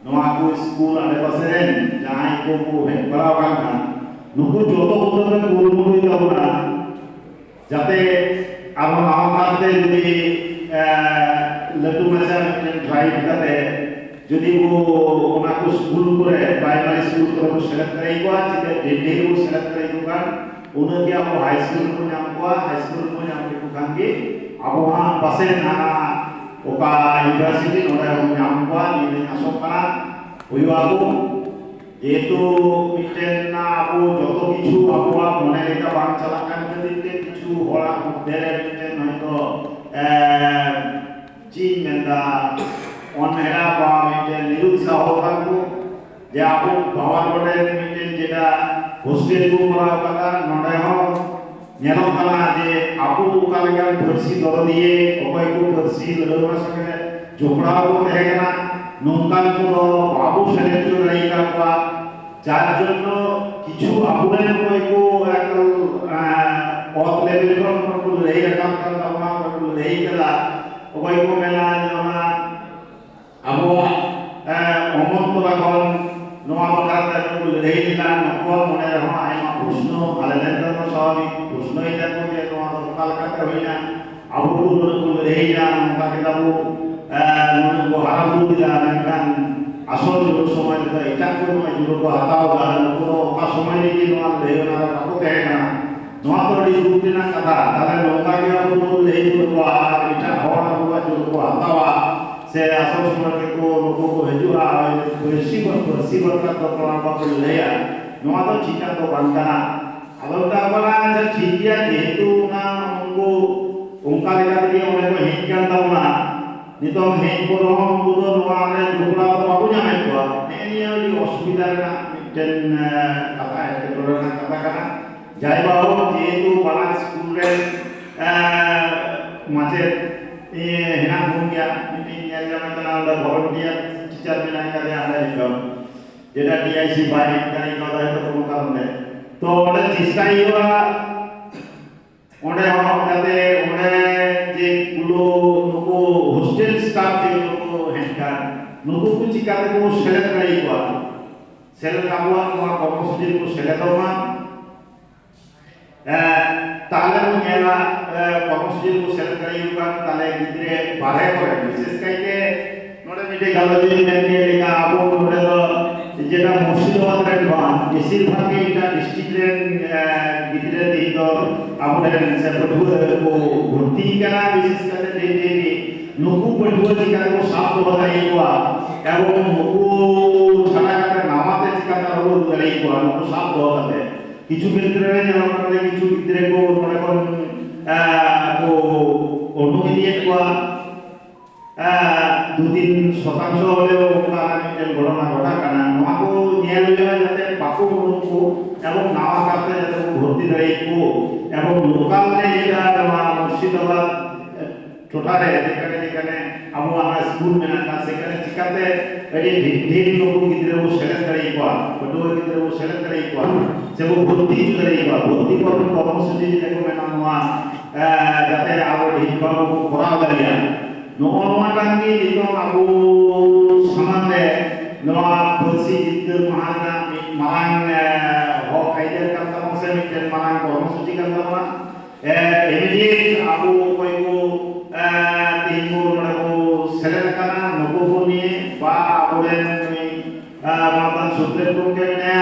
ᱱᱚᱣᱟ ᱠᱚ ᱥᱠᱩᱞ ᱟᱰᱮ ᱯᱟᱥᱮ ᱨᱮᱱ ᱡᱟᱦᱟᱸᱭ ᱠᱚ ᱦᱮᱡ ᱵᱟᱲᱟᱣ ᱟᱠᱟᱱ ᱠᱷᱟᱱ ᱱᱩᱠᱩ ᱡᱚᱛᱚ ᱠᱚᱛᱮ ᱠᱩᱨᱩᱢᱩᱴᱩᱭ ᱛᱟᱵᱚᱱᱟ যাতে আরো আমাদের যদি লটু মাছা ড্রাইভ কাতে যদি ওনা কো স্কুল করে প্রাইমারি স্কুল করে সেলেক্ট করে কোয়া যেতে ডেডে को सेलेक्ट करे को kan उन्हें क्या वो हाई स्कूल को नाम को हाई स्कूल को नाम को kan के अब वहां पासे ना ओका यूनिवर्सिटी नोडा नाम को ini masuk kana ওইবা को যেহেতু মিটেন না আবু যত কিছু আবুয়া মনে রেখা বাং চালাকান দিতে কিছু হড়া মধ্যে মিটেন হয়তো চীন মেন্দা অনেরা বা মিটেন নিরুৎসাহ থাকবো যে আবু বাবার বলে মিটেন যেটা হোস্টেল কো করা কথা নডে হ ñeloq kana je abu kalagan persi doro diye okoy ko persi leloma sake jopra ko thekana nongkan ko babu sele to lai ka kwa যার জন্য কিছু আবুলের কয়কো একল পথ লেভেল কোন লেই রাখাম কামা কোন লেই করা কয়কো মেলা জমা আবু অমন্ত রাখন নোয়া বাকার কোন লেই দিলা নকো মনে রাখো আইমা প্রশ্ন আলাদা ধর্ম স্বাভাবিক প্রশ্ন এটা তো যে নোয়া কলকাতা হইনা আবু কোন লেই না নকা দাবু মনে কো হারাবু দিলা নেকান আসল সময় যেটা এটা কোনো জুড়ো को हटाओ गान কোনো का समय नहीं कि नोआ ले ना को कहे ना नोआ तो डी रूप ना कथा ताले नोका के को ले को इटा होना हुआ जो को हटावा से असल समय को लोगों को हेजुआ रिसीवर का तो प्रोग्राम को लेया नोआ तो चिका तो बनता अलोटा बना जो चिकिया जेतु ना उनको उनका लेकर के उन्हें को हिट करता हुआ नितों हेज को रोम बुदो नोआरे जुगला तो बाबू जाने को नेनिया दी असुविधा ना मिटेन कथा है तो ना कथा करना जाय बाबू जे तो बड़ा स्कूल रे माचे ये हिना घूम गया मीटिंग या जमा तना उड़ा वॉलंटियर टीचर में नहीं करे आधा इधर जेटा टीआईसी बाय करी कदा है तो कोनो कारण है तो ओडे चेष्टा हुआ ओडे हम जाते ओडे जे गुलो नुको हॉस्टल स्टाफ जे नुको हेडकार नुको को चिकाते को सेलेक्ट करी को सेलेक्ट काबुआ को कॉर्मसुची को सेलेक्ट होमा ताले को नेला कॉर्मसुची को सेलेक्ट करी को ताले गिद्रे बारे को विशेष काइके नोडे मिटे गालोजी नेके लेका आबो नोडे तो যেটা মুর্শিদাবাদ রে বান বেশিরভাগ এটা ডিস্ট্রিক্ট রে গিদ্রে দেই তো আমাদের সেপটু को ভর্তি করা বিশেষ করে দেই নুকু পড়ুয়া জিকা को সাফ বদাই কোয়া এবং নুকু ছাড়া কাটা নামাতে জিকাটা হলো দেই কোয়া নুকু সাফ বদাতে কিছু ক্ষেত্রে যেমন করে কিছু গিদ্রে को মনে কোন को অনুমতি কোয়া 2-3 শতাংশ হলেও তারা মিটেন ঘটনা ঘটা কারণ আমাকে নিয়ে লইয়া যাতে বাকু মনুকু এবং নাওয়া কাতে যাতে ভর্তি দাঁড়াইকু এবং লোকালে যেটা মুর্শিদাবাদ টোটালে যেখানে যেখানে আমরা স্কুল মেনা সেখানে চিকাতে এটি ঢিল লোক গিদ্রে ও সেলেক্ট দাঁড়াইকুয়া বড় গিদ্রে ও সেলেক্ট দাঁড়াইকুয়া সেবো ভর্তি দাঁড়াইকুয়া ভর্তি করতে কর্মসূচি যেটা মেনা নোয়া যাতে আরো ঢিল বাবু করা দাঁড়িয়া नोआ टांगी दितो आबो समाने नोआ परसी जितर महाना मांग हो कायदे करता मसे मिटेन मांग कर्मसूची करता मा इमीडिएट आबो कोई को तीन को नडे को सेलेक्ट करना नको को निये बा आबोले मातन सुप्रीम कोर्ट के ने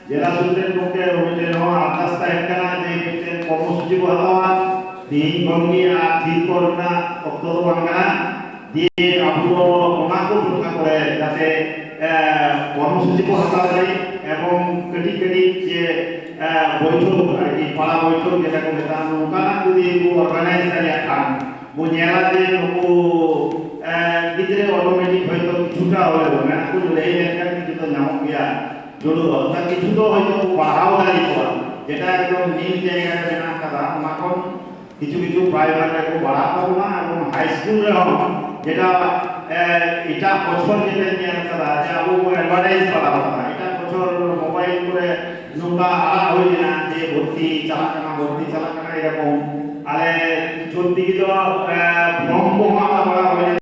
जेला सुप्रीम कोर्ट के मिटेन हो आकाशता एकना जे मिटेन कर्मसूची को हटावा दिन भंगी आथि करना অক্টো বাংলা দিয়ে আবু ওনাকে রক্ষা করে যাতে কর্মসূচি को হতা যায় এবং কেটি কেটি যে বৈঠক আর কি পাড়া বৈঠক যেটা को মেতা নৌকা যদি वो অর্গানাইজ করে খান वो নেলা যে নুকু গিদ্রে অটোমেটিক হয়তো কিছুটা হলো না কোন লেই লেখা কিছু তো নাম গিয়া জড়ো তা কিছু তো হয়তো বাড়াও দাঁড়ি করা যেটা একদম নীল জায়গায় না কাদা মাখন কিছু কিছু প্রাইমারি को बढ़ा পাবো না এবং হাই স্কুল রে যেটা এটা বছর যেটা নিয়ে করা আছে আবু অ্যাডভার্টাইজ করা কথা এটা বছর মোবাইল করে নোকা আলা হই না যে ভর্তি চালাকানা এরকম আরে চলতি কি তো ফর্ম